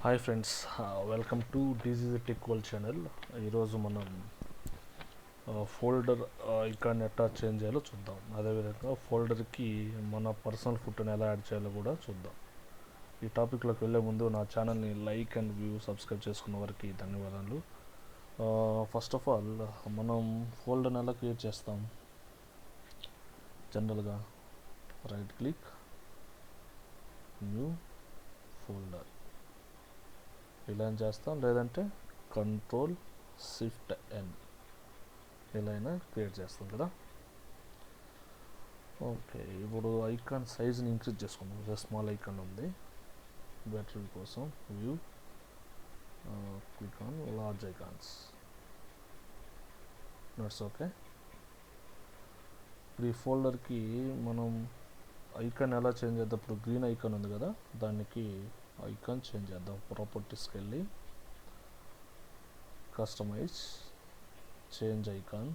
Hi friends, welcome to Digiz tech world channel. ఈరోజు మనం folder icon ఎట్లా change చేయాలో చూద్దాం. అదేవిధంగా ఫోల్డర్కి మన పర్సనల్ ఫోటోని ఎలా యాడ్ చేయాలో కూడా చూద్దాం. ఈ టాపిక్లోకి వెళ్ళే ముందు నా ఛానల్ని లైక్ అండ్ వ్యూ సబ్స్క్రైబ్ చేసుకున్న వారికి ధన్యవాదాలు. ఫస్ట్ ఆఫ్ ఆల్ మనం ఫోల్డర్ని ఎలా క్రియేట్ చేస్తాం? జనరల్గా రైట్ క్లిక్, న్యూ ఫోల్డర్ ఇలా చేస్తాం, లేదంటే కంట్రోల్ షిఫ్ట్ ఎన్ ఇలా అయినా క్రియేట్ చేస్తాం కదా. ఓకే, ఇప్పుడు ఐకాన్ సైజ్ని ఇంక్రీజ్ చేసుకుందాం. స్మాల్ ఐకాన్ ఉంది, బ్యాటరీ కోసం view click on large icons. Nuts okay. ఇప్పుడు ఈ ఫోల్డర్కి మనం ఐకాన్ ఎలా చేంజ్ చేద్దాం? ఇప్పుడు గ్రీన్ ఐకాన్ ఉంది కదా, దానికి ఐకాన్ చేంజ్ చేద్దాం. ప్రాపర్టీస్కి వెళ్ళి కస్టమైజ్ చేంజ్ ఐకాన్,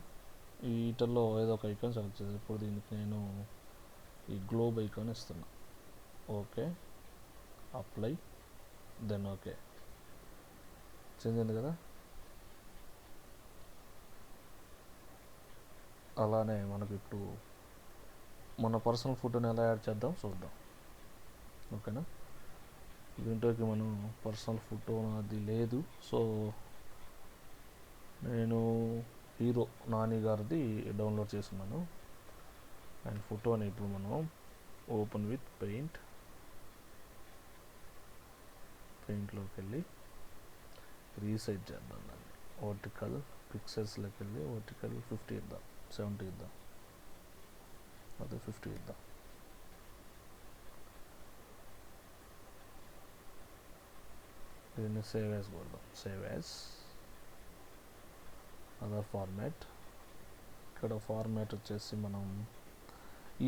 వీటిల్లో ఏదో ఒక ఐకాన్ సెలెక్ట్ చేద్దాం. ఇప్పుడు దీనికి నేను ఈ గ్లోబ్ ఐకాన్ ఇస్తున్నా. Okay, apply, then okay. Change అయింది కదా. అలానే మనకు ఇప్పుడు మన పర్సనల్ ఫోటోని ఎలా యాడ్ చేద్దాం చూద్దాం. ఓకేనా, దీంట్లోకి మనం పర్సనల్ ఫోటో అది లేదు, సో నేను హీరో నాని గారిది డౌన్లోడ్ చేస్తున్నాను. అండ్ ఫోటోని ఇప్పుడు మనం ఓపెన్ విత్ పెయింట్లోకి వెళ్ళి రీసైజ్ చేద్దాం. దాన్ని వర్టికల్ పిక్సెల్స్లోకి వెళ్ళి వర్టికల్ 50 ఇద్దాం, 70 ఇద్దాం, అదే 50 ఇద్దాం. దీన్ని సేవ్ యాజ్ కొడదాం. Save as other format. ఇక్కడ ఫార్మాట్ వచ్చేసి మనం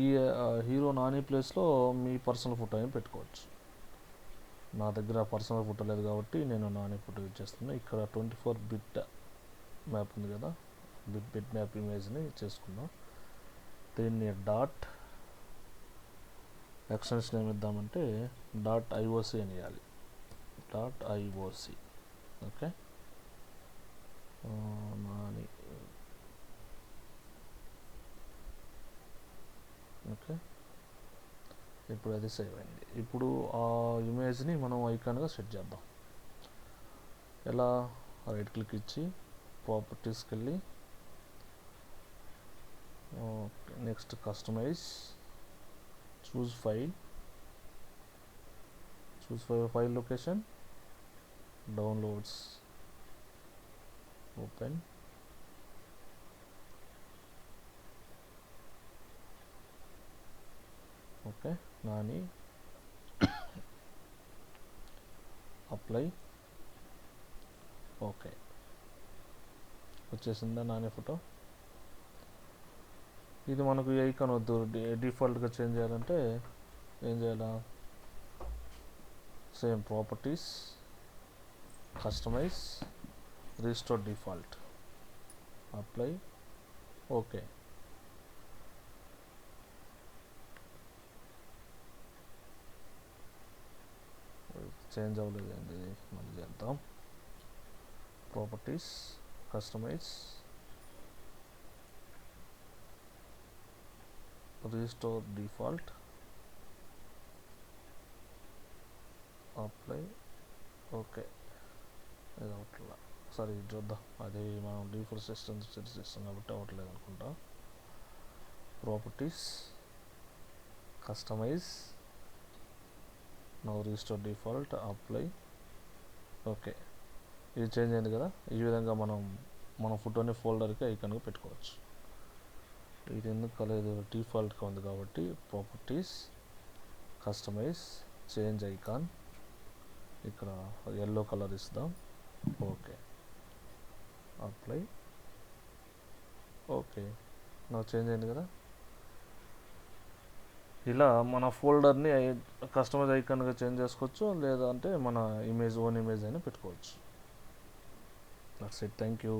ఈ హీరో నాని ప్లేస్లో మీ పర్సనల్ ఫోటో అని పెట్టుకోవచ్చు. నా దగ్గర పర్సనల్ ఫోటో లేదు కాబట్టి నేను నాని ఫోటో యూజ్ చేస్తున్నాను. ఇక్కడ 24 బిట్ మ్యాప్ ఉంది కదా, బిట్ మ్యాప్ ఇమేజ్ని చేసుకుందాం. దీన్ని డాట్ ఎక్స్టెన్షన్ ఏమిద్దామంటే .ioc అని ఇవ్వాలి. .ioc. ఓకే, నాని. ఓకే, ఇప్పుడు అది సేవ్ అయింది. ఇప్పుడు ఆ ఇమేజ్ని మనం ఐకాన్గా సెట్ చేద్దాం. ఎలా? రైట్ క్లిక్ ఇచ్చి ప్రాపర్టీస్కి వెళ్ళి next customize, choose file location, downloads, open. Okay, Nani. Apply, okay. వచ్చేసిందా నాని ఫోటో? ఇది మనకు ఈ ఐకాన్ వద్దు, డిఫాల్ట్గా చేంజ్ చేయాలంటే ఏం చేయాలా? Same properties, customize, restore default, apply, okay. Change అవ్వలేదండి, మళ్ళీ చేద్దాం. Properties, customize, restore default, apply, okay. ఇది అవ్వట్లా, సరే ఇది చూద్దాం. అది మనం డిఫాల్ట్ సిస్టమ్ సెట్ చేస్తాం కాబట్టి అవ్వట్లేదు అనుకుంటా. Properties, customize, now restore default, apply, okay. ఇది చేంజ్ అయింది కదా. ఈ విధంగా మనం మన ఫోటోని ఫోల్డర్కి ఐకాన్గా పెట్టుకోవచ్చు. ఇది ఎందుకు కాలేదు? డిఫాల్ట్గా ఉంది కాబట్టి ప్రాపర్టీస్, కస్టమైజ్, చేంజ్ ఐకాన్, ఇక్కడ ఎల్లో కలర్ ఇస్తాం, ఓకే. Apply, okay. నాకు చేంజ్ అయింది కదా. ఇలా మన ఫోల్డర్ని కస్టమైజ్ ఐకాన్గా చేంజ్ చేసుకోవచ్చు, లేదా అంటే మన ఓన్ ఇమేజ్ అయినా పెట్టుకోవచ్చు. That's it. Thank you.